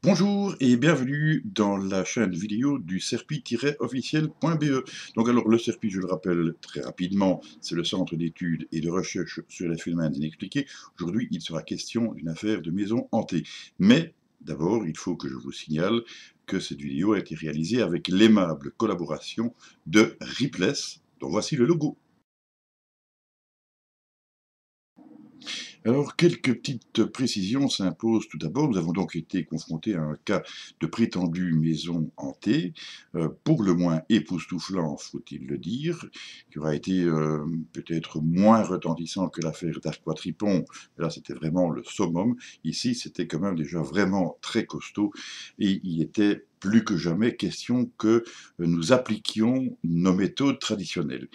Bonjour et bienvenue dans la chaîne vidéo du CERPI-officiel.be. Donc alors le CERPI, je le rappelle très rapidement, c'est le Centre d'études et de recherche sur les phénomènes inexpliqués. Aujourd'hui, il sera question d'une affaire de maison hantée. Mais d'abord, il faut que je vous signale que cette vidéo a été réalisée avec l'aimable collaboration de Ripless, dont voici le logo. Alors, quelques petites précisions s'imposent tout d'abord. Nous avons donc été confrontés à un cas de prétendue maison hantée, pour le moins époustouflant, faut-il le dire, qui aura été peut-être moins retentissant que l'affaire d'Arquois-Tripon. Là, c'était vraiment le summum. Ici, c'était quand même déjà vraiment très costaud, et il était plus que jamais question que nous appliquions nos méthodes traditionnelles.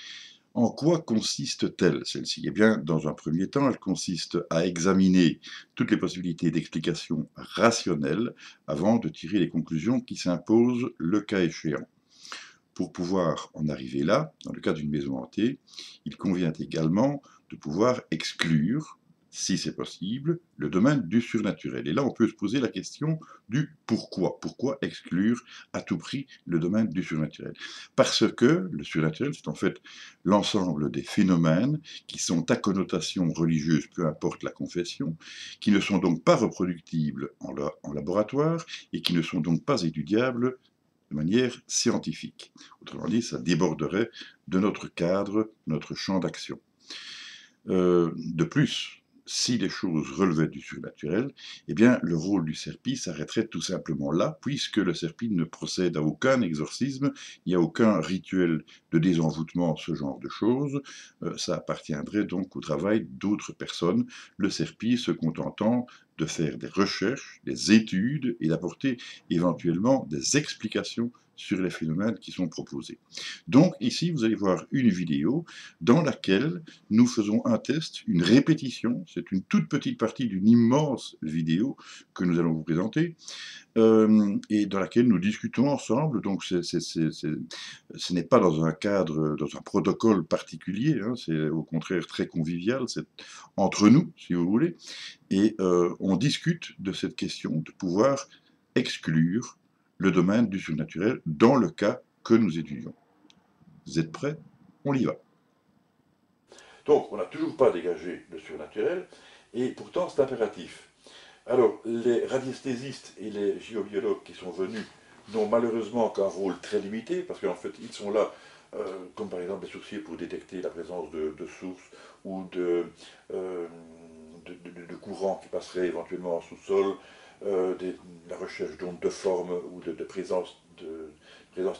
En quoi consiste-t-elle, celle-ci? Eh bien, dans un premier temps, elle consiste à examiner toutes les possibilités d'explication rationnelle avant de tirer les conclusions qui s'imposent le cas échéant. Pour pouvoir en arriver là, dans le cas d'une maison hantée, il convient également de pouvoir exclure, si c'est possible, le domaine du surnaturel. Et là, on peut se poser la question du pourquoi. Pourquoi exclure à tout prix le domaine du surnaturel? Parce que le surnaturel, c'est en fait l'ensemble des phénomènes qui sont à connotation religieuse, peu importe la confession, qui ne sont donc pas reproductibles en laboratoire et qui ne sont donc pas étudiables de manière scientifique. Autrement dit, ça déborderait de notre cadre, notre champ d'action. De plus, si les choses relevaient du surnaturel, eh bien, le rôle du CERPI s'arrêterait tout simplement là, puisque le CERPI ne procède à aucun exorcisme, il n'y a aucun rituel de désenvoûtement, ce genre de choses. Ça appartiendrait donc au travail d'autres personnes, le CERPI se contentant de faire des recherches, des études et d'apporter éventuellement des explications sur les phénomènes qui sont proposés. Donc ici, vous allez voir une vidéo dans laquelle nous faisons un test, une répétition, c'est une toute petite partie d'une immense vidéo que nous allons vous présenter, et dans laquelle nous discutons ensemble, donc ce n'est pas dans un cadre, dans un protocole particulier, hein, c'est au contraire très convivial, c'est entre nous, si vous voulez, et on discute de cette question de pouvoir exclure le domaine du surnaturel dans le cas que nous étudions. Vous êtes prêts? On y va. Donc, on n'a toujours pas dégagé le surnaturel, et pourtant c'est impératif. Alors, les radiesthésistes et les géobiologues qui sont venus n'ont malheureusement qu'un rôle très limité, parce qu'en fait, ils sont là, comme par exemple les sourciers, pour détecter la présence de sources ou euh, de courants qui passeraient éventuellement en sous-sol, la recherche d'ondes de forme ou de présence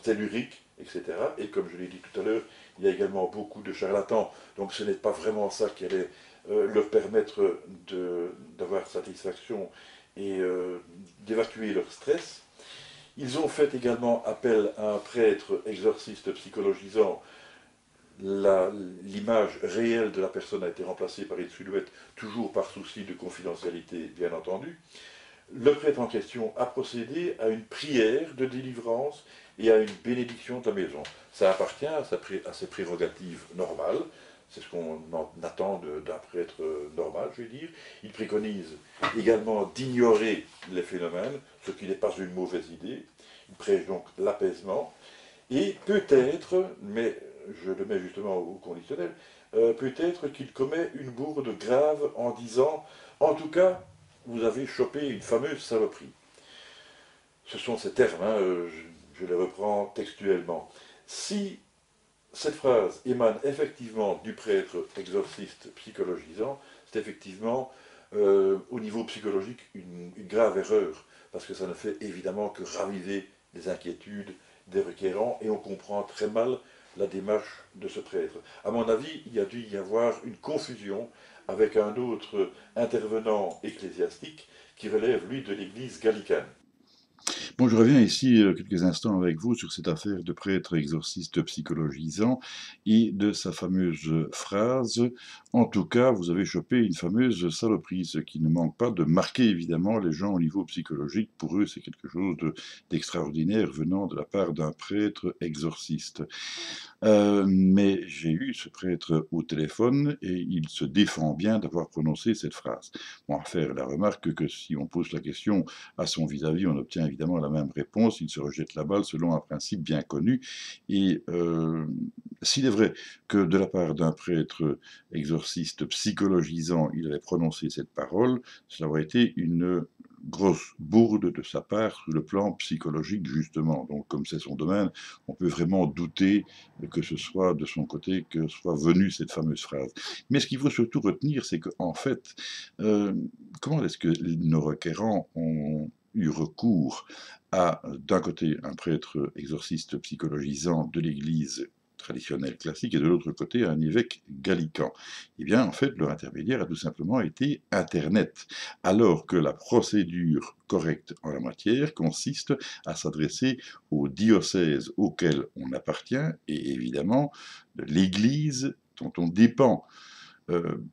tellurique, etc. Et comme je l'ai dit tout à l'heure, il y a également beaucoup de charlatans, donc ce n'est pas vraiment ça qui allait leur permettre d'avoir satisfaction et d'évacuer leur stress. Ils ont fait également appel à un prêtre exorciste psychologisant. L'image réelle de la personne a été remplacée par une silhouette, toujours par souci de confidentialité, bien entendu. Le prêtre en question a procédé à une prière de délivrance et à une bénédiction de la maison. Ça appartient à ses prérogatives normales, c'est ce qu'on attend d'un prêtre normal, je vais dire. Il préconise également d'ignorer les phénomènes, ce qui n'est pas une mauvaise idée. Il prêche donc l'apaisement. Et peut-être, mais je le mets justement au conditionnel, peut-être qu'il commet une bourde grave en disant, en tout cas, vous avez chopé une fameuse saloperie. Ce sont ces termes, hein, je les reprends textuellement. Si cette phrase émane effectivement du prêtre exorciste psychologisant, c'est effectivement, au niveau psychologique, une grave erreur, parce que ça ne fait évidemment que raviver les inquiétudes des requérants, et on comprend très mal la démarche de ce prêtre. À mon avis, il y a dû y avoir une confusion avec un autre intervenant ecclésiastique qui relève, lui, de l'église gallicane. Bon, je reviens ici quelques instants avec vous sur cette affaire de prêtre exorciste psychologisant et de sa fameuse phrase «En tout cas, vous avez chopé une fameuse saloperie», ce qui ne manque pas de marquer évidemment les gens au niveau psychologique. Pour eux, c'est quelque chose d'extraordinaire venant de la part d'un prêtre exorciste. Mais j'ai eu ce prêtre au téléphone et il se défend bien d'avoir prononcé cette phrase. Bon, à faire la remarque que si on pose la question à son vis-à-vis, on obtient évidemment la même réponse. Il se rejette la balle selon un principe bien connu. Et s'il est vrai que de la part d'un prêtre exorciste psychologisant, il avait prononcé cette parole, cela aurait été une grosse bourde de sa part sur le plan psychologique, justement. Donc, comme c'est son domaine, on peut vraiment douter que ce soit de son côté que soit venue cette fameuse phrase. Mais ce qu'il faut surtout retenir, c'est qu'en fait, euh, comment est-ce que nos requérants ont eu recours à, d'un côté, un prêtre exorciste psychologisant de l'Église traditionnelle classique, et de l'autre côté, un évêque gallican? Eh bien, en fait, leur intermédiaire a tout simplement été Internet, alors que la procédure correcte en la matière consiste à s'adresser au diocèse auquel on appartient, et évidemment, de l'Église dont on dépend.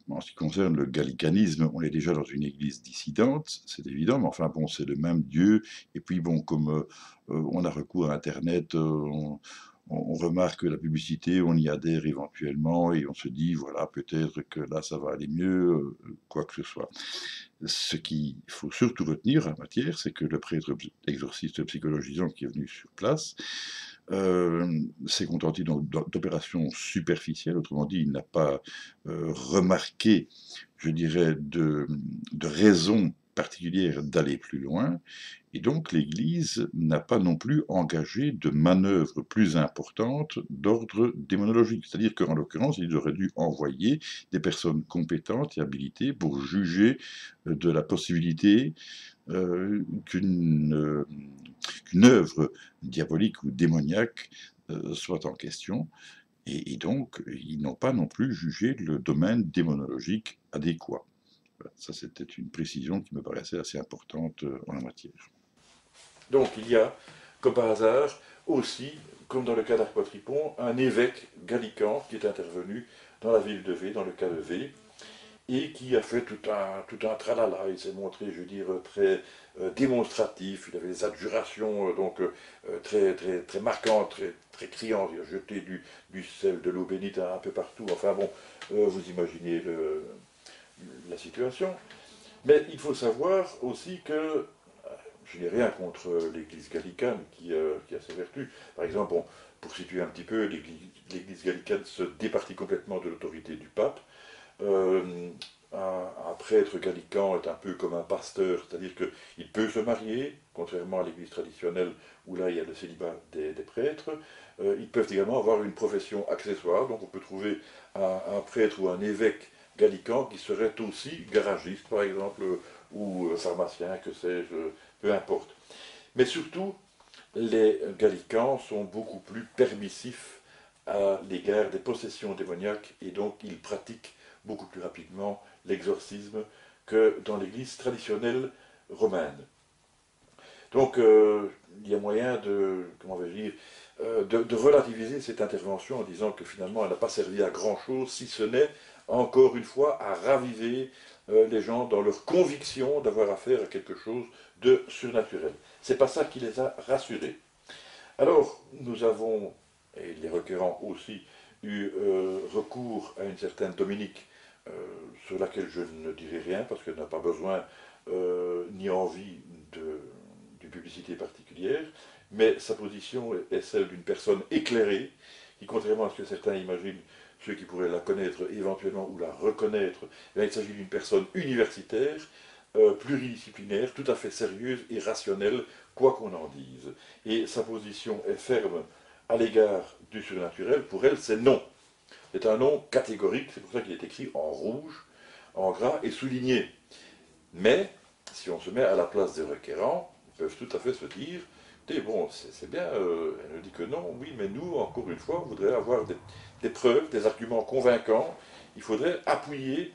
En ce qui concerne le gallicanisme, on est déjà dans une église dissidente, c'est évident, mais enfin bon, c'est le même Dieu. Et puis bon, comme on a recours à Internet, on remarque la publicité, on y adhère éventuellement et on se dit, voilà, peut-être que là, ça va aller mieux, quoi que ce soit. Ce qu'il faut surtout retenir en matière, c'est que le prêtre exorciste psychologisant qui est venu sur place s'est contenté d'opérations superficielles, autrement dit, il n'a pas remarqué, je dirais, de raison particulière d'aller plus loin, et donc l'Église n'a pas non plus engagé de manœuvres plus importantes d'ordre démonologique. C'est-à-dire qu'en l'occurrence, ils auraient dû envoyer des personnes compétentes et habilitées pour juger de la possibilité qu'une œuvre diabolique ou démoniaque soit en question. Et donc, ils n'ont pas non plus jugé le domaine démonologique adéquat. Voilà, ça, c'était une précision qui me paraissait assez importante en la matière. Donc il y a, comme par hasard, aussi, comme dans le cas d'Arc-Potripon, un évêque gallican qui est intervenu dans la ville de V, dans le cas de V, et qui a fait tout un tralala. Il s'est montré, je veux dire, très démonstratif. Il avait des adjurations très marquantes, très criantes. Il a jeté du sel, de l'eau bénite un peu partout. Enfin bon, vous imaginez la situation. Mais il faut savoir aussi que je n'ai rien contre l'église gallicane qui a ses vertus. Par exemple, bon, pour situer un petit peu, l'église gallicane se départit complètement de l'autorité du pape. Euh, un prêtre gallican est un peu comme un pasteur, c'est-à-dire qu'il peut se marier, contrairement à l'église traditionnelle où là il y a le célibat des prêtres. Ils peuvent également avoir une profession accessoire, donc on peut trouver un prêtre ou un évêque gallican qui serait aussi garagiste par exemple, ou pharmacien, que sais-je, peu importe. Mais surtout, les gallicans sont beaucoup plus permissifs à l'égard des possessions démoniaques et donc ils pratiquent beaucoup plus rapidement l'exorcisme que dans l'église traditionnelle romaine. Donc il y a moyen de, comment vais-je dire, de relativiser cette intervention en disant que finalement elle n'a pas servi à grand-chose, si ce n'est, encore une fois, à raviver les gens dans leur conviction d'avoir affaire à quelque chose de surnaturel. C'est pas ça qui les a rassurés. Alors, nous avons, et les requérants aussi, eu recours à une certaine Dominique, euh, sur laquelle je ne dirai rien, parce qu'elle n'a pas besoin ni envie d'une publicité particulière, mais sa position est celle d'une personne éclairée, qui, contrairement à ce que certains imaginent, ceux qui pourraient la connaître éventuellement ou la reconnaître, eh il s'agit d'une personne universitaire, pluridisciplinaire, tout à fait sérieuse et rationnelle, quoi qu'on en dise. Et sa position est ferme à l'égard du surnaturel. Pour elle, c'est non. C'est un non catégorique, c'est pour ça qu'il est écrit en rouge, en gras et souligné. Mais, si on se met à la place des requérants, ils peuvent tout à fait se dire, bon, c'est bien, elle nous dit que non, oui, mais nous, encore une fois, on voudrait avoir des preuves, des arguments convaincants. Il faudrait appuyer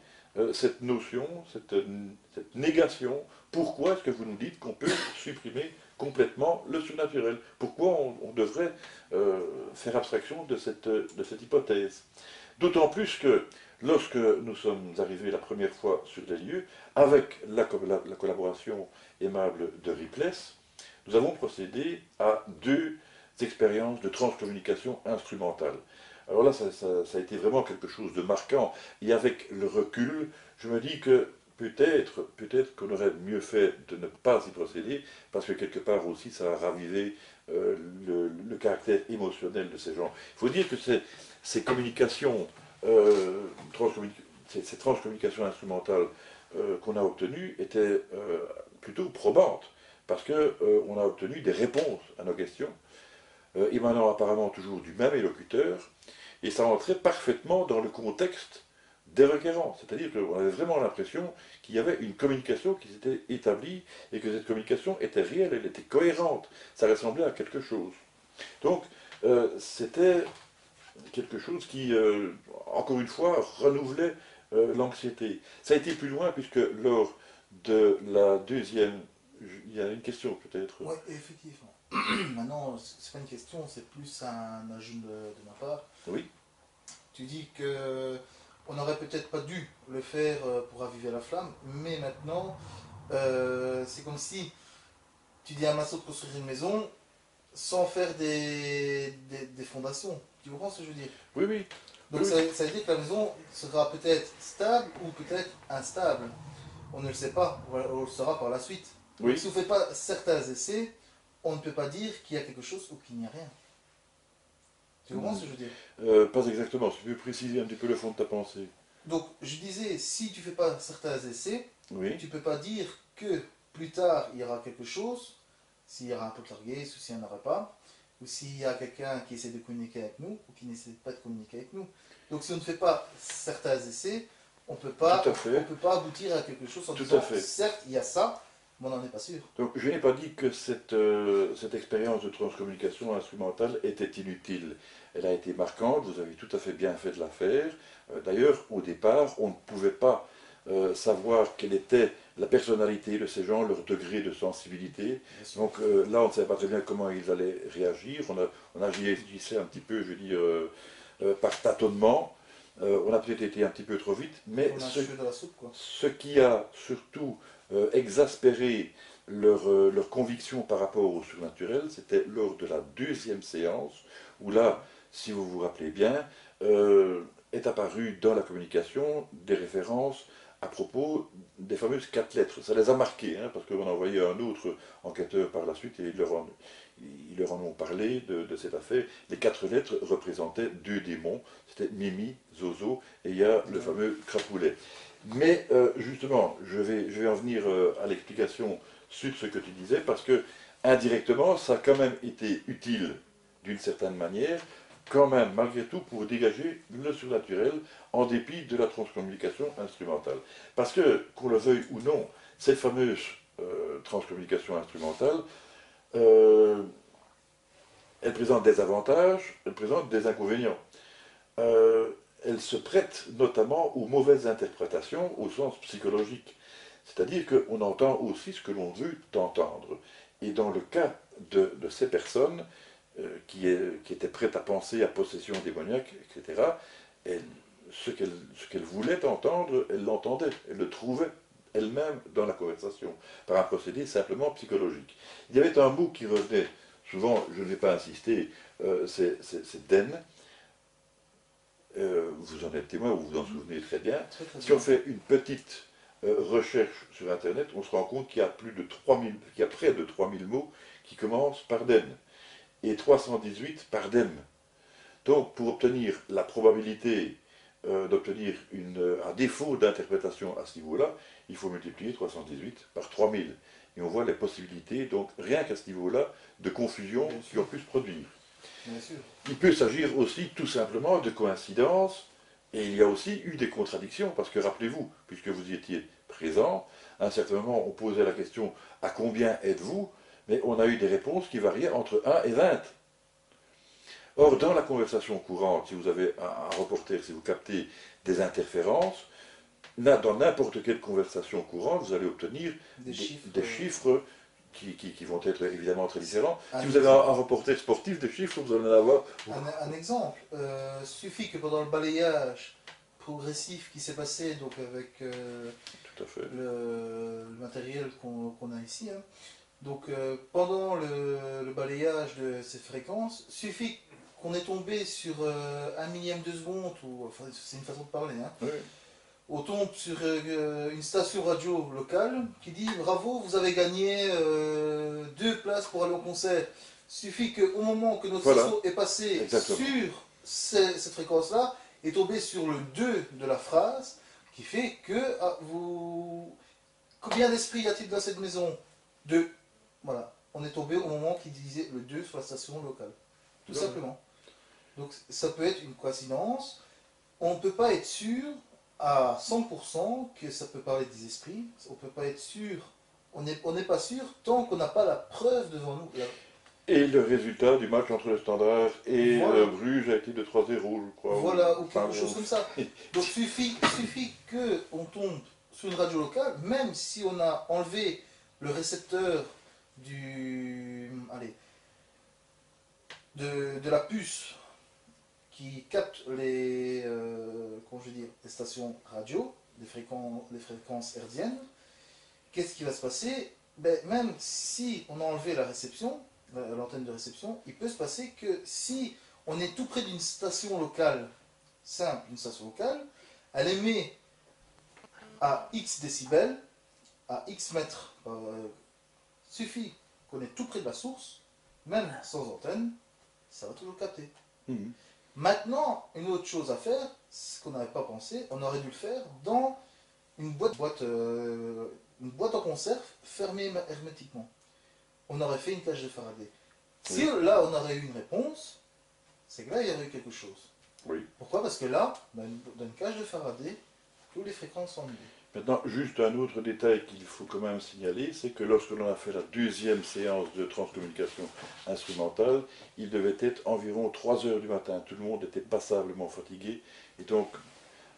cette notion, cette négation. Pourquoi est-ce que vous nous dites qu'on peut supprimer complètement le surnaturel. Pourquoi on devrait faire abstraction de cette hypothèse? D'autant plus que lorsque nous sommes arrivés la première fois sur les lieux, avec la collaboration aimable de Ripley, nous avons procédé à 2 expériences de transcommunication instrumentale. Alors là, ça a été vraiment quelque chose de marquant. Et avec le recul, je me dis que peut-être qu'on aurait mieux fait de ne pas y procéder, parce que quelque part aussi, ça a ravivé le caractère émotionnel de ces gens. Il faut dire que ces communications, ces transcommunications instrumentales qu'on a obtenues étaient plutôt probantes, parce qu'on a obtenu des réponses à nos questions, émanant apparemment toujours du même élocuteur, et ça entrait parfaitement dans le contexte des requérants. C'est-à-dire qu'on avait vraiment l'impression qu'il y avait une communication qui s'était établie, et que cette communication était réelle, elle était cohérente, ça ressemblait à quelque chose. Donc, c'était quelque chose qui, encore une fois, renouvelait l'anxiété. Ça a été plus loin, puisque lors de la deuxième... Il y a une question peut-être. Oui, effectivement. Maintenant, c'est pas une question, c'est plus un ajout de ma part. Oui. Tu dis que on n'aurait peut-être pas dû le faire pour raviver la flamme, mais maintenant, c'est comme si tu dis à un maçon de construire une maison sans faire des fondations. Tu comprends ce que je veux dire? Oui, oui. Donc oui. ça veut dire que la maison sera peut-être stable ou peut-être instable. On ne le sait pas, on le saura par la suite. Oui. Donc si on ne fait pas certains essais, on ne peut pas dire qu'il y a quelque chose ou qu'il n'y a rien. Tu comprends ce que je veux dire? Pas exactement, si tu peux préciser un petit peu le fond de ta pensée. Donc je disais, si tu ne fais pas certains essais, Oui. tu ne peux pas dire que plus tard il y aura quelque chose, s'il y aura un poltergeist ou s'il n'y en aura pas, ou s'il y a quelqu'un qui essaie de communiquer avec nous ou qui n'essaie pas de communiquer avec nous. Donc si on ne fait pas certains essais, on ne peut pas aboutir à quelque chose en disant, certes il y a ça, mais on n'en est pas sûr. Donc je n'ai pas dit que cette expérience de transcommunication instrumentale était inutile. Elle a été marquante, vous avez tout à fait bien fait de la faire. D'ailleurs, au départ, on ne pouvait pas savoir quelle était la personnalité de ces gens, leur degré de sensibilité. Donc là, on ne savait pas très bien comment ils allaient réagir. On agissait un petit peu, je veux dire, par tâtonnement. On a peut-être été un petit peu trop vite, mais ce qui a surtout exaspéré leur conviction par rapport au surnaturel, c'était lors de la deuxième séance, où là, si vous vous rappelez bien, est apparu dans la communication des références à propos des fameuses 4 lettres. Ça les a marqués, hein, parce qu'on a envoyé un autre enquêteur par la suite et ils leur en ont parlé de cette affaire. Les 4 lettres représentaient 2 démons, c'était Mimi, Zozo, et il y a le fameux Crapoulet. Mais justement, je vais en venir à l'explication sur ce que tu disais, parce que indirectement, ça a quand même été utile, d'une certaine manière, quand même, malgré tout, pour dégager le surnaturel, en dépit de la transcommunication instrumentale. Parce que, qu'on le veuille ou non, cette fameuse transcommunication instrumentale, elle présente des avantages, elle présente des inconvénients. Elle se prête notamment aux mauvaises interprétations au sens psychologique. C'est-à-dire qu'on entend aussi ce que l'on veut entendre. Et dans le cas de ces personnes qui étaient prêtes à penser à possession démoniaque, etc., ce qu'elles voulaient entendre, elles l'entendaient, elles le trouvaient elles-mêmes dans la conversation, par un procédé simplement psychologique. Il y avait un mot qui revenait, souvent, je ne vais pas insister, c'est den. Vous en êtes témoin, vous vous en souvenez très bien. Si on fait une petite recherche sur Internet, on se rend compte qu'il y a près de 3000 mots qui commencent par den, et 318 par dem. Donc, pour obtenir la probabilité d'obtenir un défaut d'interprétation à ce niveau-là, il faut multiplier 318 par 3000. Et on voit les possibilités, donc rien qu'à ce niveau-là, de confusion qui ont pu se produire. Bien sûr. Il peut s'agir aussi tout simplement de coïncidences, et il y a aussi eu des contradictions, parce que rappelez-vous, puisque vous y étiez présent, à un certain moment on posait la question « à combien êtes-vous » mais on a eu des réponses qui variaient entre 1 et 20. Or, dans la conversation courante, si vous avez un reporter, si vous captez des interférences, dans n'importe quelle conversation courante, vous allez obtenir des chiffres qui vont être évidemment très différents. Un Si vous avez exemple. un reporter sportif, des chiffres, vous allez en avoir. Un exemple, suffit que pendant le balayage progressif qui s'est passé donc avec Tout à fait. le matériel qu'on a ici, hein, donc pendant le balayage de ces fréquences, suffit qu'on est tombé sur un millième de seconde, ou enfin c'est une façon de parler, hein, Oui. on tombe sur une station radio locale qui dit bravo, vous avez gagné 2 places pour aller au concert. Suffit qu'au moment que notre Voilà. station est passé Exactement. sur cette fréquence-là, est tombé sur le 2 de la phrase, qui fait que combien d'esprits y a-t-il dans cette maison? 2. Voilà. On est tombé au moment qui disait le 2 sur la station locale. Tout Voilà. simplement. Donc ça peut être une coïncidence. On ne peut pas être sûr à 100% que ça peut parler des esprits. On ne peut pas être sûr. On n'est pas sûr tant qu'on n'a pas la preuve devant nous. Et le résultat du match entre le Standard et Voilà. Bruges a été de 3-0, je crois. Voilà, ou quelque enfin, chose comme ça. Donc suffit qu'on tombe sur une radio locale, même si on a enlevé le récepteur allez, de la puce qui capte comment je veux dire, les stations radio, les fréquences hertziennes. Qu'est-ce qui va se passer? Ben, même si on a enlevé la réception, l'antenne de réception, il peut se passer que si on est tout près d'une station locale, simple, une station locale, elle émet à X décibels, à X mètres. Suffit qu'on est tout près de la source, même sans antenne, ça va toujours capter. Mhm. Maintenant, une autre chose à faire, ce qu'on n'avait pas pensé, on aurait dû le faire dans une boîte en conserve fermée hermétiquement. On aurait fait une cage de Faraday. Si là on aurait eu une réponse, c'est que là il y aurait eu quelque chose. Oui. Pourquoi? Parce que là, dans une cage de Faraday, toutes les fréquences sont annulées. Maintenant, juste un autre détail qu'il faut quand même signaler, c'est que lorsque l'on a fait la deuxième séance de transcommunication instrumentale, il devait être environ 3 heures du matin. Tout le monde était passablement fatigué. Et donc,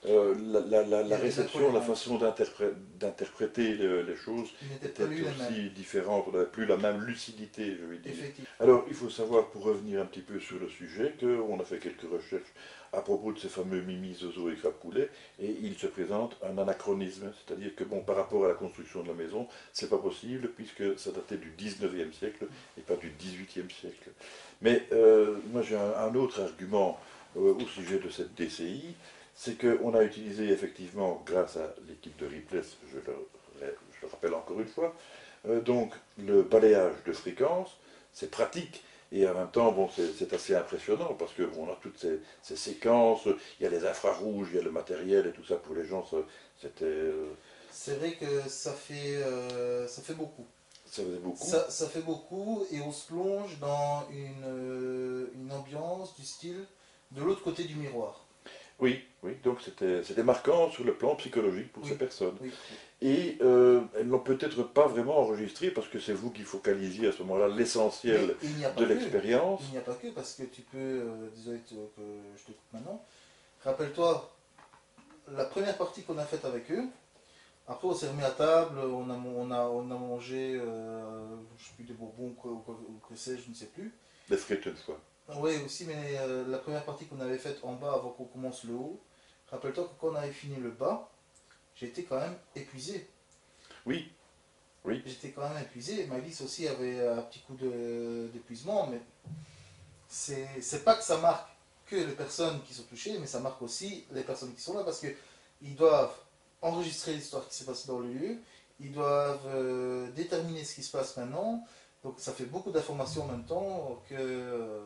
la réception, la façon d'interpréter les choses était aussi différente. On n'avait plus la même lucidité, je vais dire. Alors, il faut savoir, pour revenir un petit peu sur le sujet, qu'on a fait quelques recherches à propos de ces fameux Mimi, Zozo et Crapoulet, et il se présente un anachronisme, c'est-à-dire que bon, par rapport à la construction de la maison, c'est pas possible, puisque ça datait du 19e siècle et pas du 18e siècle. Mais moi j'ai un autre argument au sujet de cette DCI, c'est qu'on a utilisé effectivement, grâce à l'équipe de Ripless, je le rappelle encore une fois, donc le balayage de fréquences, c'est pratique. Et en même temps, bon, c'est assez impressionnant parce que bon, on a toutes ces séquences, il y a les infrarouges, il y a le matériel et tout ça pour les gens, c'était... C'est vrai que ça fait beaucoup. Ça faisait beaucoup. Ça fait beaucoup et on se plonge dans une ambiance du style de l'autre côté du miroir. Oui, oui, donc c'était marquant sur le plan psychologique pour ces personnes. Oui. Et elles n'ont peut-être pas vraiment enregistré parce que c'est vous qui focalisiez à ce moment-là l'essentiel de l'expérience. Il n'y a pas que, parce que tu peux, désolé que je te coupe maintenant, rappelle-toi, la première partie qu'on a faite avec eux, après on s'est remis à table, on a mangé, je ne sais plus, des bonbons ou que sais-je, je ne sais plus. Des frites une fois. Oui, aussi, mais la première partie qu'on avait faite en bas avant qu'on commence le haut, rappelle-toi que quand on avait fini le bas, j'étais quand même épuisé. Oui, oui. J'étais quand même épuisé. Maëlys aussi avait un petit coup d'épuisement, mais c'est pas que ça marque que les personnes qui sont touchées, mais ça marque aussi les personnes qui sont là, parce qu'ils doivent enregistrer l'histoire qui s'est passée dans le lieu, ils doivent déterminer ce qui se passe maintenant, donc ça fait beaucoup d'informations en même temps que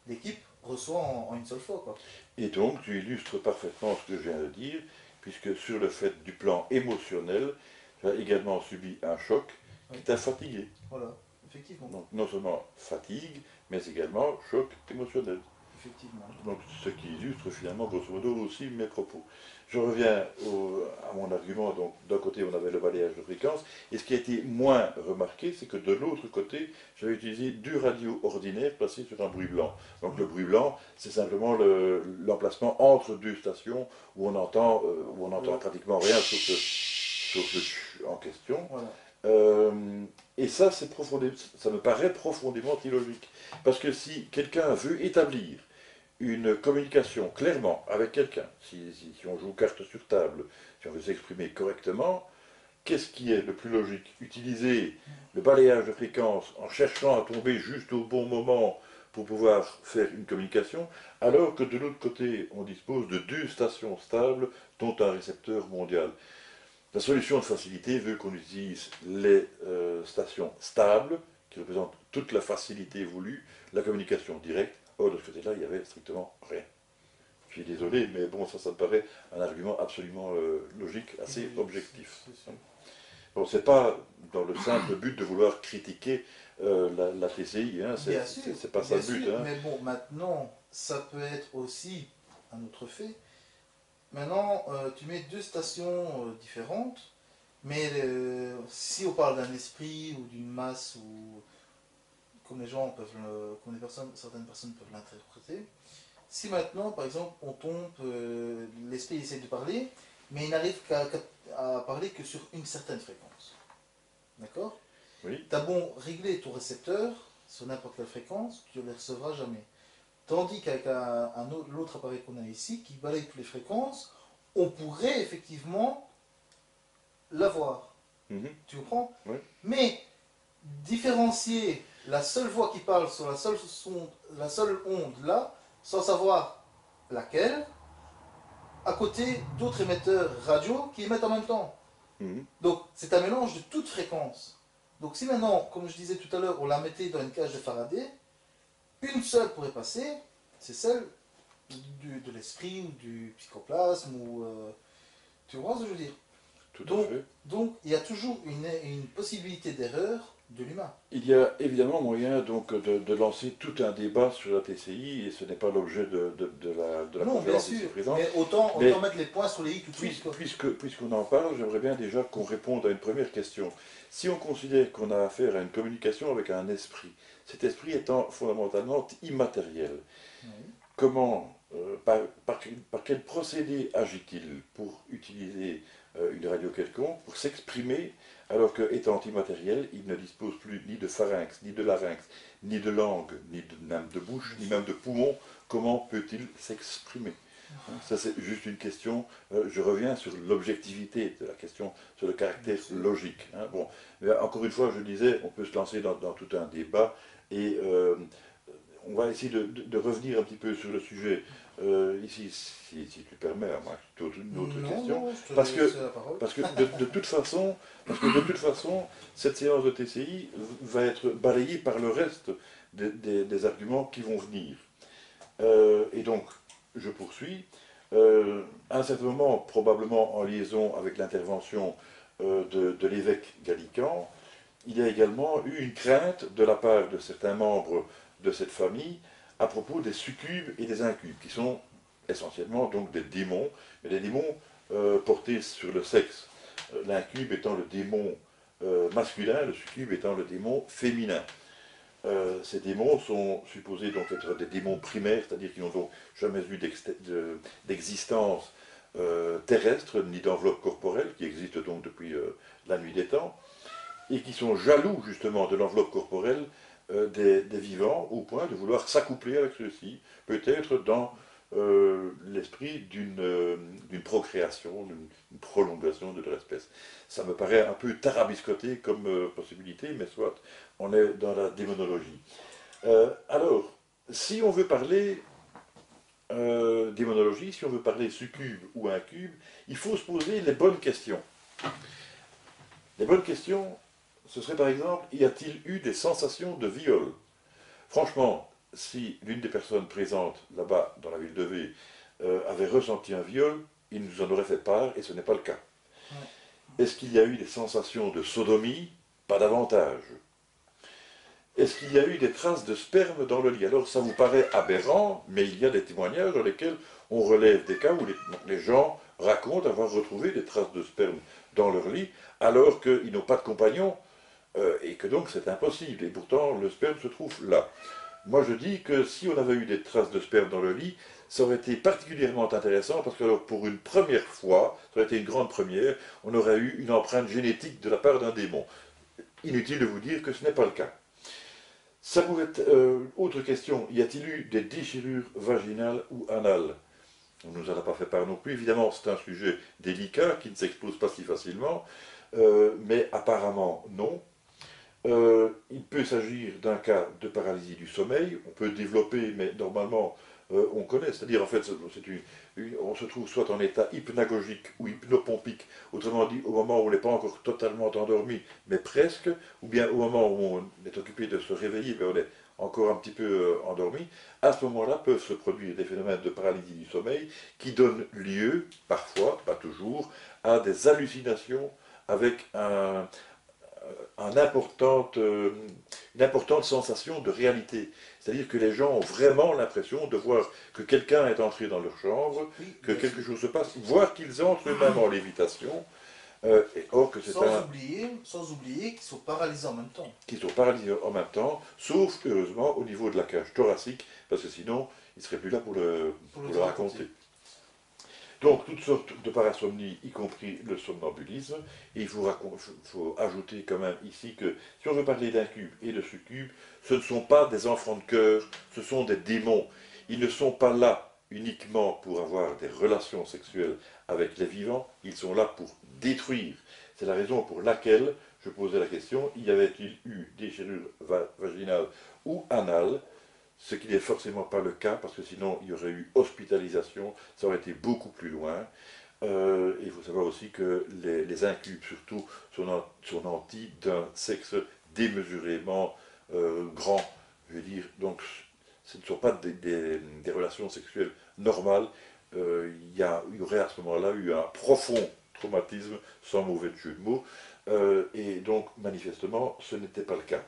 l'équipe reçoit en une seule fois, quoi. Et donc, tu illustres parfaitement ce que je viens de dire, puisque sur le fait du plan émotionnel, tu as également subi un choc qui t'a fatigué. Voilà, effectivement. Donc, non seulement fatigue, mais également choc émotionnel. Effectivement. Donc, ce qui illustre finalement, grosso modo, aussi mes propos. Je reviens à mon argument. Donc, d'un côté, on avait le balayage de fréquences, et ce qui a été moins remarqué, c'est que de l'autre côté, j'avais utilisé du radio ordinaire placé sur un bruit blanc. Donc, le bruit blanc, c'est simplement l'emplacement entre deux stations où on entend pratiquement rien sur ce en question. Voilà. Et ça, ça me paraît profondément illogique. Parce que si quelqu'un veut établir une communication clairement avec quelqu'un, si on joue carte sur table, si on veut s'exprimer correctement, qu'est-ce qui est le plus logique? Utiliser le balayage de fréquence en cherchant à tomber juste au bon moment pour pouvoir faire une communication, alors que de l'autre côté, on dispose de 2 stations stables, dont un récepteur mondial. La solution de facilité veut qu'on utilise les stations stables, qui représentent toute la facilité voulue, la communication directe. Or, de ce côté-là, il n'y avait strictement rien. Je suis désolé, mais bon, ça me paraît un argument absolument logique, assez objectif. Bon, c'est pas dans le simple but de vouloir critiquer la TCI, hein, Bien sûr, c'est pas ça bien le but. sûr, Hein. mais bon, maintenant, ça peut être aussi un autre fait. Maintenant, tu mets 2 stations différentes, mais si on parle d'un esprit ou d'une masse, ou comme les gens peuvent comme certaines personnes peuvent l'interpréter, si maintenant, par exemple, on tombe, l'esprit essaie de parler, mais il n'arrive à parler que sur une certaine fréquence. D'accord? Oui. Tu as bon régler ton récepteur sur n'importe quelle fréquence, tu ne les recevras jamais. Tandis qu'avec l'autre appareil qu'on a ici, qui balaye toutes les fréquences, on pourrait effectivement l'avoir. Tu comprends? Oui. Mais différencier la seule voix qui parle sur la seule onde là, sans savoir laquelle, à côté d'autres émetteurs radio qui émettent en même temps. Donc c'est un mélange de toutes fréquences. Donc si maintenant, comme je disais tout à l'heure, on la mettait dans une cage de Faraday, une seule pourrait passer, c'est celle de l'esprit ou du psychoplasme, ou tu vois ce que je veux dire? Tout à fait. Donc il y a toujours une possibilité d'erreur de l'humain. Il y a évidemment moyen donc de lancer tout un débat sur la TCI, et ce n'est pas l'objet de la Non, bien conférence sûr, ici présente. mais autant mettre les points sur les i tout de suite. Puisqu'on en parle, j'aimerais bien déjà qu'on réponde à une première question. Si on considère qu'on a affaire à une communication avec un esprit, cet esprit étant fondamentalement immatériel, Oui. comment, par quel procédé agit-il pour utiliser une radio quelconque, pour s'exprimer, alors que, étant immatériel, il ne dispose plus ni de pharynx, ni de larynx, ni de langue, ni même de bouche, ni même de poumon? Comment peut-il s'exprimer? Ça, c'est juste une question. Je reviens sur l'objectivité de la question, sur le caractère logique. Hein. Bon, encore une fois, je disais, on peut se lancer dans tout un débat, et on va essayer de revenir un petit peu sur le sujet. Ici, si tu permets, moi, une autre question. Non, je te Parce laisse la parole. que de toute façon, cette séance de TCI va être balayée par le reste des arguments qui vont venir. Et donc, je poursuis. À un certain moment, probablement en liaison avec l'intervention de l'évêque Gallican, il y a également eu une crainte de la part de certains membres de cette famille à propos des succubes et des incubes, qui sont essentiellement donc des démons, mais des démons portés sur le sexe. L'incube étant le démon masculin, le succube étant le démon féminin. Ces démons sont supposés donc être des démons primaires, c'est-à-dire qu'ils n'ont donc jamais eu d'existence terrestre, ni d'enveloppe corporelle, qui existe donc depuis la nuit des temps, et qui sont jaloux justement de l'enveloppe corporelle des vivants, au point de vouloir s'accoupler avec ceux-ci, peut-être dans l'esprit d'une procréation, d'une prolongation de leur espèce. Ça me paraît un peu tarabiscoté comme possibilité, mais soit, on est dans la démonologie. Alors, si on veut parler démonologie, si on veut parler succube ou incube, il faut se poser les bonnes questions. Les bonnes questions, ce serait par exemple, y a-t-il eu des sensations de viol? Franchement, si l'une des personnes présentes là-bas, dans la ville de V, avait ressenti un viol, il nous en aurait fait part, et ce n'est pas le cas. Ouais. Est-ce qu'il y a eu des sensations de sodomie? Pas davantage. Est-ce qu'il y a eu des traces de sperme dans le lit? Alors ça vous paraît aberrant, mais il y a des témoignages dans lesquels on relève des cas où les gens racontent avoir retrouvé des traces de sperme dans leur lit, alors qu'ils n'ont pas de compagnon, et que donc c'est impossible, et pourtant le sperme se trouve là. Moi je dis que si on avait eu des traces de sperme dans le lit, ça aurait été particulièrement intéressant, parce que alors, pour une première fois, ça aurait été une grande première, on aurait eu une empreinte génétique de la part d'un démon. inutile de vous dire que ce n'est pas le cas. Ça pourrait être, autre question, y a-t-il eu des déchirures vaginales ou anales? On ne nous en a pas fait part non plus. Évidemment, c'est un sujet délicat qui ne s'expose pas si facilement, mais apparemment non. Il peut s'agir d'un cas de paralysie du sommeil. On peut développer, mais normalement, on connaît. C'est-à-dire, en fait, on se trouve soit en état hypnagogique ou hypnopompique, autrement dit, au moment où on n'est pas encore totalement endormi, mais presque, ou bien au moment où on est occupé de se réveiller, mais on est encore un petit peu endormi. À ce moment-là, peuvent se produire des phénomènes de paralysie du sommeil qui donnent lieu, parfois, pas toujours, à des hallucinations avec une importante sensation de réalité. C'est-à-dire que les gens ont vraiment l'impression de voir que quelqu'un est entré dans leur chambre, Oui, que bien quelque sûr. chose se passe, voire qu'ils entrent eux-mêmes en lévitation, or que c'est Sans oublier qu'ils sont paralysés en même temps. qu'ils sont paralysés en même temps, sauf heureusement au niveau de la cage thoracique, parce que sinon, ils ne seraient plus là pour Pour pour le le raconter. raconter. Donc, toutes sortes de parasomnies, y compris le somnambulisme. Et faut ajouter quand même ici que si on veut parler d'incubes et de succubes, ce ne sont pas des enfants de cœur, ce sont des démons. Ils ne sont pas là uniquement pour avoir des relations sexuelles avec les vivants, ils sont là pour détruire. C'est la raison pour laquelle je posais la question, y avait-il eu déchirure vaginale ou anale, ce qui n'est forcément pas le cas, parce que sinon il y aurait eu hospitalisation, ça aurait été beaucoup plus loin. Il faut savoir aussi que les incubes, surtout, sont nantis d'un sexe démesurément grand. Je veux dire, donc ce ne sont pas des relations sexuelles normales. Il y aurait à ce moment-là eu un profond traumatisme, sans mauvais jeu de mots, et donc manifestement ce n'était pas le cas.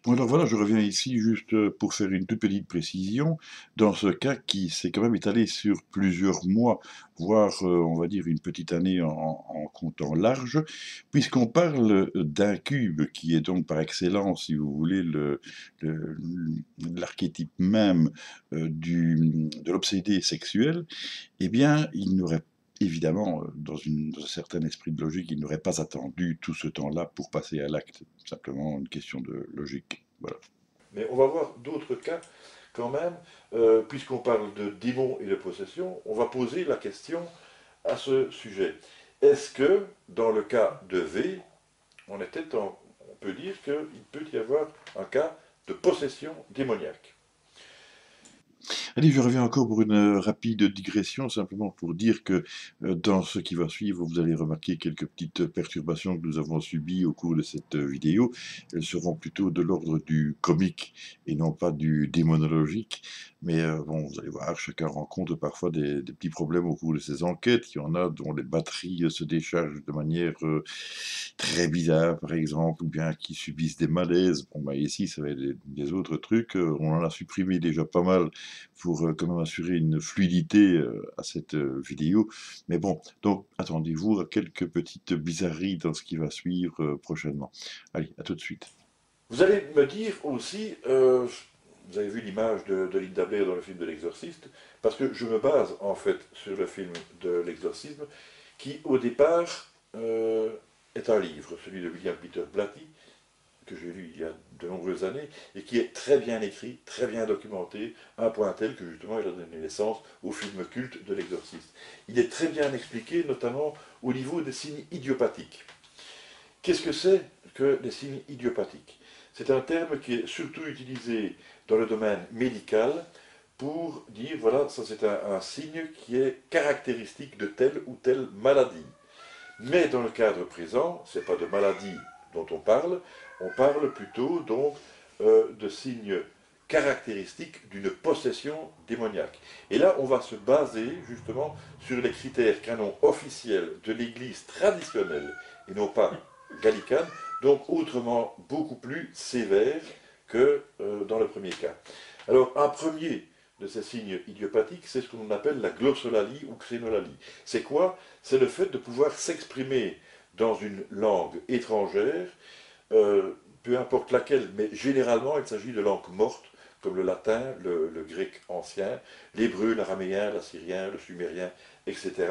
Bon, alors voilà, je reviens ici juste pour faire une toute petite précision. Dans ce cas qui s'est quand même étalé sur plusieurs mois, voire on va dire une petite année en comptant large, puisqu'on parle d'un cube qui est donc par excellence, si vous voulez, le- l'archétype même de l'obsédé sexuel, eh bien, il n'aurait évidemment, dans un certain esprit de logique, il n'aurait pas attendu tout ce temps-là pour passer à l'acte. Simplement une question de logique. Voilà. Mais on va voir d'autres cas quand même, puisqu'on parle de démons et de possession, on va poser la question à ce sujet. Est-ce que, dans le cas de V, on peut dire qu'il peut y avoir un cas de possession démoniaque? Allez, je reviens encore pour une rapide digression, simplement pour dire que dans ce qui va suivre, vous allez remarquer quelques petites perturbations que nous avons subies au cours de cette vidéo. Elles seront plutôt de l'ordre du comique et non pas du démonologique. Mais bon, vous allez voir, chacun rencontre parfois des petits problèmes au cours de ses enquêtes. Il y en a dont les batteries se déchargent de manière très bizarre, par exemple, ou bien qui subissent des malaises. Bon, bah ici, ça va être des autres trucs. On en a supprimé déjà pas mal pour quand même assurer une fluidité à cette vidéo. Mais bon, donc attendez-vous à quelques petites bizarreries dans ce qui va suivre prochainement. Allez, à tout de suite. Vous allez me dire aussi, vous avez vu l'image de Linda Blair dans le film de l'Exorciste, parce que je me base en fait sur le film de l'Exorcisme, qui au départ est un livre, celui de William Peter Blatty, que j'ai lu il y a de nombreuses années, et qui est très bien écrit, très bien documenté, à un point tel que justement il a donné naissance au film culte de l'Exorciste. Il est très bien expliqué, notamment au niveau des signes idiopathiques. Qu'est-ce que c'est que les signes idiopathiques? C'est un terme qui est surtout utilisé dans le domaine médical pour dire, voilà, ça c'est un signe qui est caractéristique de telle ou telle maladie. Mais dans le cadre présent, ce n'est pas de maladie dont on parle plutôt donc de signes caractéristiques d'une possession démoniaque. Et là, on va se baser justement sur les critères canons officiels de l'Église traditionnelle, et non pas gallicane, donc autrement beaucoup plus sévères que dans le premier cas. Alors, un premier de ces signes idiopathiques, c'est ce qu'on appelle la glossolalie ou crénolalie. C'est quoi? C'est le fait de pouvoir s'exprimer dans une langue étrangère, peu importe laquelle, mais généralement il s'agit de langues mortes, comme le latin, le grec ancien, l'hébreu, l'araméen, l'assyrien, le sumérien, etc.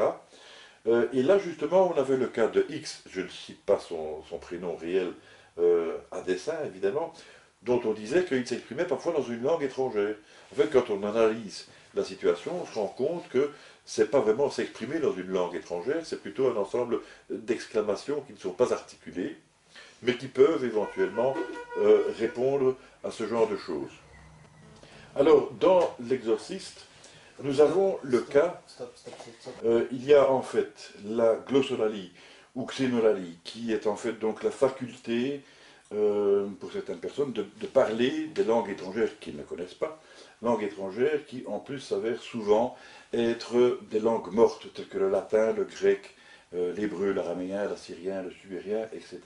Et là justement, on avait le cas de X, je ne cite pas son prénom réel à dessein évidemment, dont on disait qu'il s'exprimait parfois dans une langue étrangère. En fait, quand on analyse la situation, on se rend compte que c'est pas vraiment s'exprimer dans une langue étrangère, c'est plutôt un ensemble d'exclamations qui ne sont pas articulées, mais qui peuvent éventuellement répondre à ce genre de choses. Alors, dans l'exorciste, nous avons le cas, il y a en fait la glossolalie ou xénolalie, qui est en fait donc la faculté pour certaines personnes de parler des langues étrangères qu'ils ne connaissent pas, langues étrangères qui en plus s'avèrent souvent être des langues mortes, telles que le latin, le grec, l'hébreu, l'araméen, l'assyrien, le sumérien, etc.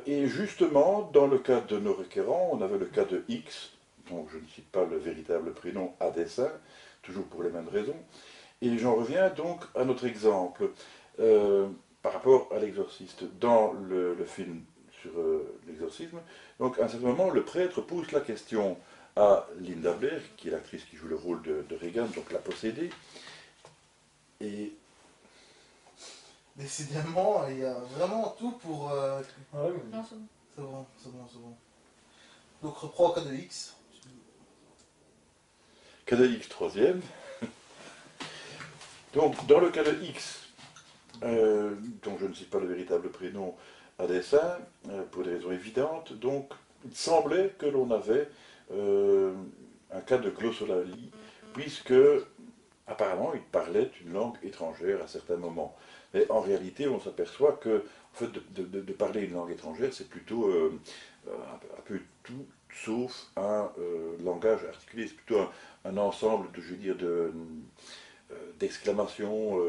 Et justement, dans le cas de nos requérants, on avait le cas de X, donc je ne cite pas le véritable prénom à dessein, toujours pour les mêmes raisons. Et j'en reviens donc à notre exemple par rapport à l'exorciste. Dans le film sur l'exorcisme, donc à un certain moment, le prêtre pose la question à Linda Blair, qui est l'actrice qui joue le rôle de Regan, donc la possédée, et Décidément, il y a vraiment tout pour... Ah oui. Non, c'est bon. C'est bon, c'est bon, c'est bon. Donc reprends au cas de X. cas de X troisième. Donc dans le cas de X, dont je ne cite pas le véritable prénom à dessein, pour des raisons évidentes, donc il semblait que l'on avait un cas de glossolalie, puisque apparemment il parlait une langue étrangère à certains moments. Mais en réalité, on s'aperçoit que en fait, de parler une langue étrangère, c'est plutôt un peu tout sauf un langage articulé, c'est plutôt un ensemble de, je veux dire, d'exclamations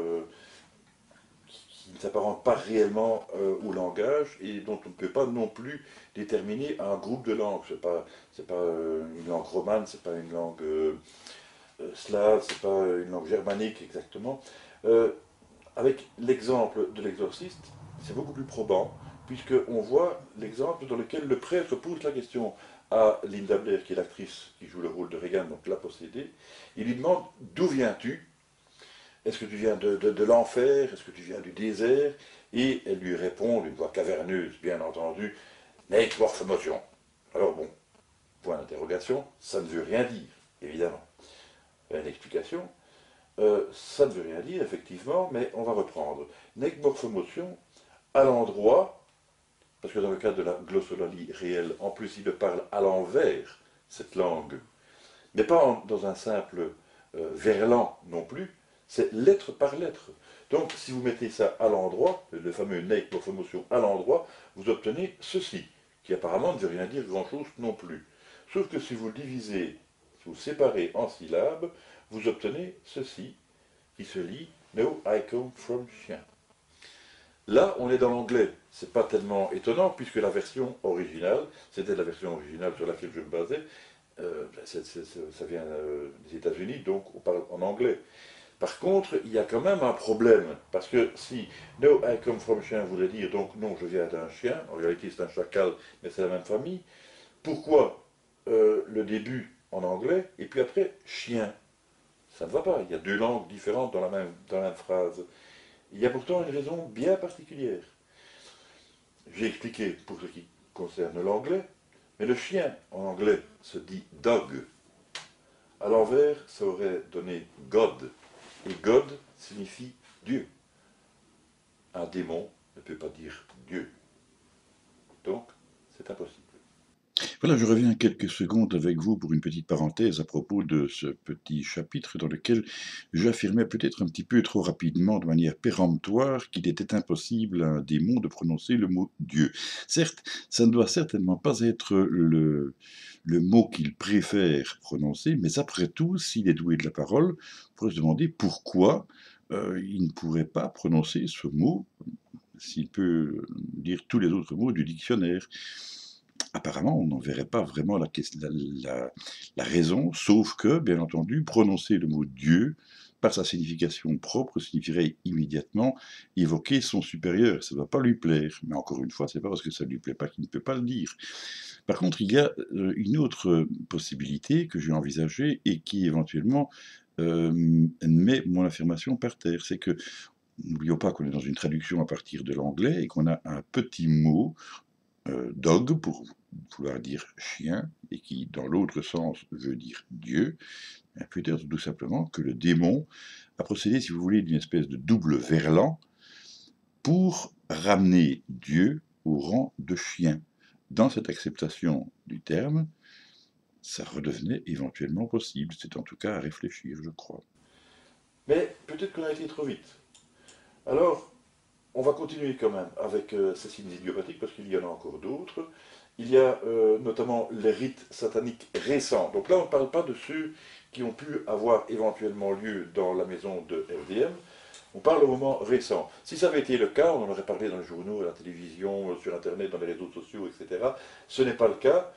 qui ne s'apparentent pas réellement au langage et dont on ne peut pas non plus déterminer un groupe de langues. C'est pas une langue romane, c'est pas une langue slave, c'est pas une langue germanique exactement. Avec l'exemple de l'exorciste, c'est beaucoup plus probant, puisqu'on voit l'exemple dans lequel le prêtre pose la question à Linda Blair, qui est l'actrice qui joue le rôle de Regan, donc la possédée. Il lui demande d'où viens-tu? Est-ce que tu viens de l'enfer? Est-ce que tu viens du désert? Et elle lui répond d'une voix caverneuse, bien entendu, Nec morphomotion. Alors bon, point d'interrogation, ça ne veut rien dire, évidemment. Une explication, ça ne veut rien dire, effectivement, mais on va reprendre. Nec morphomotion, à l'endroit, parce que dans le cas de la glossolalie réelle, en plus il le parle à l'envers, cette langue, mais pas dans un simple verlan non plus, c'est lettre par lettre. Donc si vous mettez ça à l'endroit, le fameux nec morphomotion à l'endroit, vous obtenez ceci, qui apparemment ne veut rien dire grand-chose non plus. Sauf que si vous le divisez, si vous le séparez en syllabes, vous obtenez ceci, qui se lit No, I come from chien. Là, on est dans l'anglais. C'est pas tellement étonnant, puisque la version originale, c'était la version originale sur laquelle je me basais, ça vient des États-Unis, donc on parle en anglais. Par contre, il y a quand même un problème, parce que si No, I come from chien voulait dire donc non, je viens d'un chien, en réalité c'est un chacal, mais c'est la même famille, pourquoi le début en anglais, et puis après chien? Ça ne va pas, il y a deux langues différentes dans la même phrase. Il y a pourtant une raison bien particulière. J'ai expliqué pour ce qui concerne l'anglais, mais le chien en anglais se dit dog. À l'envers, ça aurait donné God. Et God signifie Dieu. Un démon ne peut pas dire Dieu. Donc, c'est impossible. Voilà, je reviens quelques secondes avec vous pour une petite parenthèse à propos de ce petit chapitre dans lequel j'affirmais peut-être un petit peu trop rapidement, de manière péremptoire, qu'il était impossible à un démon de prononcer le mot Dieu. Certes, ça ne doit certainement pas être le mot qu'il préfère prononcer, mais après tout, s'il est doué de la parole, on pourrait se demander pourquoi il ne pourrait pas prononcer ce mot, s'il peut dire tous les autres mots du dictionnaire. Apparemment, on n'en verrait pas vraiment la raison, sauf que, bien entendu, prononcer le mot Dieu, par sa signification propre, signifierait immédiatement évoquer son supérieur. Ça ne va pas lui plaire. Mais encore une fois, c'est pas parce que ça ne lui plaît pas qu'il ne peut pas le dire. Par contre, il y a une autre possibilité que j'ai envisagée et qui éventuellement met mon affirmation par terre. C'est que, n'oublions pas qu'on est dans une traduction à partir de l'anglais et qu'on a un petit mot dog pour vouloir dire chien, et qui, dans l'autre sens, veut dire Dieu, peut-être tout simplement que le démon a procédé, si vous voulez, d'une espèce de double verlan pour ramener Dieu au rang de chien. Dans cette acceptation du terme, ça redevenait éventuellement possible. C'est en tout cas à réfléchir, je crois. Mais peut-être qu'on a été trop vite. Alors, on va continuer quand même avec ces signes idiopathiques, parce qu'il y en a encore d'autres. Il y a notamment les rites sataniques récents. Donc là, on ne parle pas de ceux qui ont pu avoir éventuellement lieu dans la maison de RDM. On parle au moment récent. Si ça avait été le cas, on en aurait parlé dans les journaux, à la télévision, sur Internet, dans les réseaux sociaux, etc. Ce n'est pas le cas.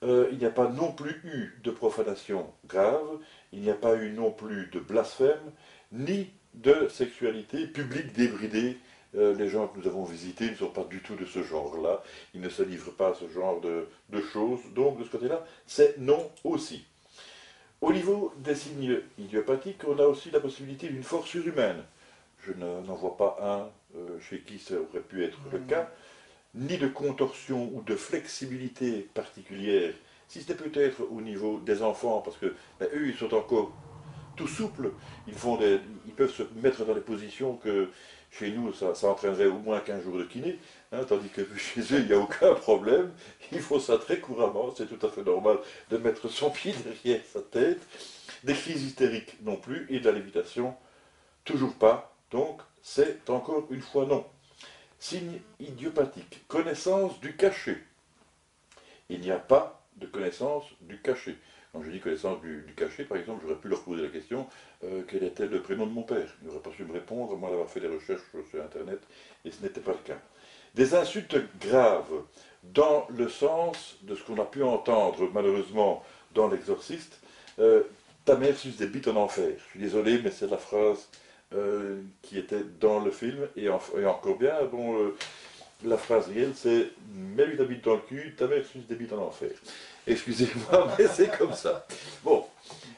Il n'y a pas non plus eu de profanation grave, il n'y a pas eu non plus de blasphème, ni de sexualité publique débridée. Les gens que nous avons visités ne sont pas du tout de ce genre-là, ils ne se livrent pas à ce genre de choses, donc de ce côté-là, c'est non aussi. Au niveau des signes idiopathiques, on a aussi la possibilité d'une force surhumaine. Je n'en vois pas un chez qui ça aurait pu être le cas, ni de contorsion ou de flexibilité particulière, si c'était peut-être au niveau des enfants, parce que eux, ils sont encore tout souples, ils peuvent se mettre dans des positions que chez nous, ça entraînerait au moins 15 jours de kiné, hein, tandis que chez eux, il n'y a aucun problème, ils font ça très couramment, c'est tout à fait normal de mettre son pied derrière sa tête, des crises hystériques non plus, et de la lévitation, toujours pas, donc c'est encore une fois non. Signe idiopathique, connaissance du cachet. Il n'y a pas de connaissance du cachet. Quand je dis connaissance du cachet, par exemple, j'aurais pu leur poser la question quel était le prénom de mon père. Il n'aurait pas su me répondre, moi d'avoir fait des recherches sur Internet, et ce n'était pas le cas. Des insultes graves, dans le sens de ce qu'on a pu entendre, malheureusement, dans l'Exorciste, ta mère suce des bites en enfer. Je suis désolé, mais c'est la phrase qui était dans le film, et encore bien, bon, la phrase réelle, c'est « mets-lui ta bite dans le cul, ta mère suce des bites en enfer ». Excusez-moi, mais c'est comme ça. Bon,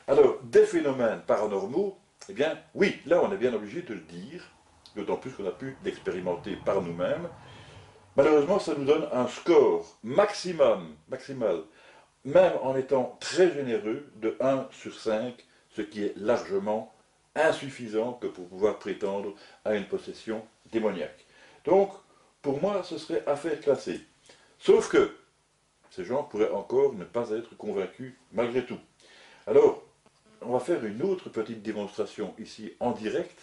alors, des phénomènes paranormaux, eh bien, oui, là, on est bien obligé de le dire, d'autant plus qu'on a pu l'expérimenter par nous-mêmes. Malheureusement, ça nous donne un score maximal, même en étant très généreux, de 1 sur 5, ce qui est largement insuffisant que pour pouvoir prétendre à une possession démoniaque. Donc, pour moi, ce serait affaire classée. Sauf que ces gens pourraient encore ne pas être convaincus malgré tout. Alors, on va faire une autre petite démonstration ici en direct,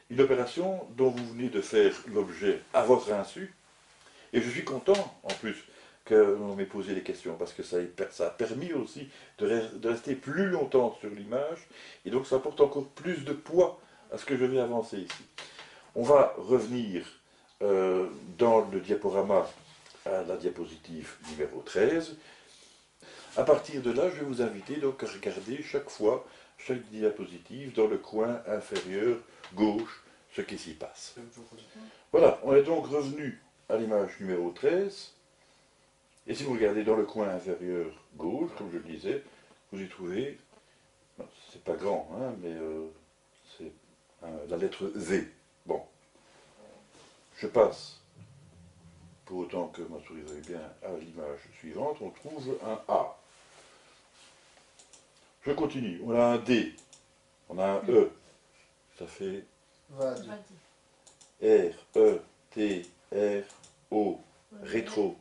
une opération dont vous venez de faire l'objet à votre insu, et je suis content en plus que l'on m'ait posé les questions, parce que ça a permis aussi de rester plus longtemps sur l'image, et donc ça apporte encore plus de poids à ce que je vais avancer ici. On va revenir dans le diaporama à la diapositive numéro 13. À partir de là, je vais vous inviter donc à regarder chaque fois, chaque diapositive dans le coin inférieur gauche, ce qui s'y passe. Voilà, on est donc revenu à l'image numéro 13. Et si vous regardez dans le coin inférieur gauche, comme je le disais, vous y trouvez, c'est pas grand, hein, mais c'est la lettre V. Bon, je passe, pour autant que ma souris aille bien, à l'image suivante, on trouve un A. Je continue, on a un D, on a un E, ça fait R, E, T, R, O, rétro.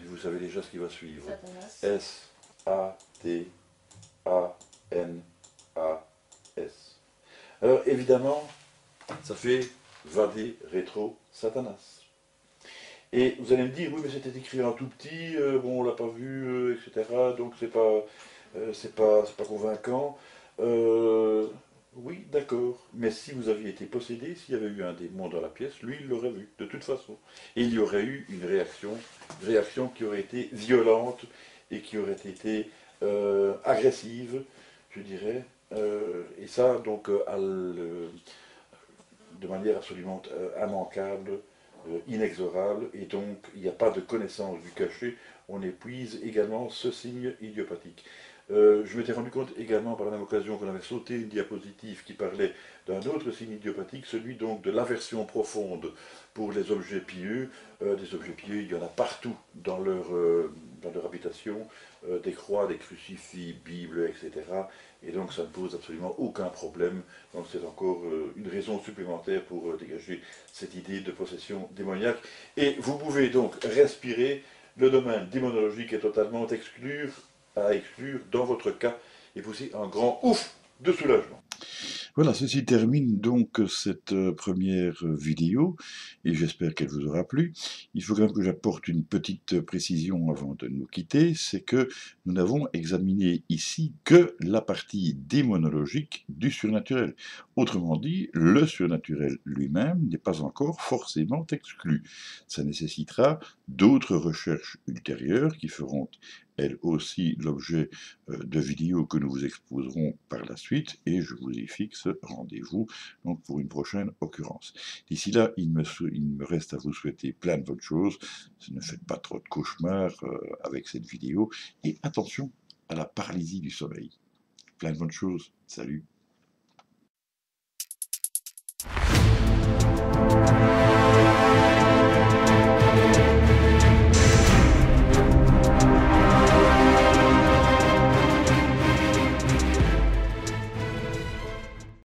Vous savez déjà ce qui va suivre. S, A, T, A, N, A, S. Alors évidemment, ça fait Vadé, rétro, Satanas. Et vous allez me dire, oui mais c'était écrit en tout petit, bon on l'a pas vu, etc. Donc c'est pas convaincant. Oui, d'accord. Mais si vous aviez été possédé, s'il y avait eu un démon dans la pièce, lui, il l'aurait vu, de toute façon. Et il y aurait eu une réaction qui aurait été violente et qui aurait été agressive, je dirais. Et ça, donc, de manière absolument immanquable, inexorable. Et donc, il n'y a pas de connaissance du cachet on épuise également ce signe idiopathique. Je m'étais rendu compte également par la même occasion qu'on avait sauté une diapositive qui parlait d'un autre signe idiopathique, celui donc de l'aversion profonde pour les objets pieux. Des objets pieux, il y en a partout dans leur habitation, des croix, des crucifix, Bibles, etc. Et donc ça ne pose absolument aucun problème. Donc c'est encore une raison supplémentaire pour dégager cette idée de possession démoniaque. Et vous pouvez donc respirer. Le domaine démonologique est totalement à exclure dans votre cas, et pousser un grand ouf de soulagement. Voilà, ceci termine donc cette première vidéo, et j'espère qu'elle vous aura plu. Il faut quand même que j'apporte une petite précision avant de nous quitter, c'est que nous n'avons examiné ici que la partie démonologique du surnaturel. Autrement dit, le surnaturel lui-même n'est pas encore forcément exclu. Ça nécessitera d'autres recherches ultérieures qui feront elles aussi l'objet de vidéos que nous vous exposerons par la suite, et je vous y fixe rendez-vous donc pour une prochaine occurrence. D'ici là, il me reste à vous souhaiter plein de bonnes choses. Ne faites pas trop de cauchemars avec cette vidéo, et attention à la paralysie du sommeil. Plein de bonnes choses. Salut.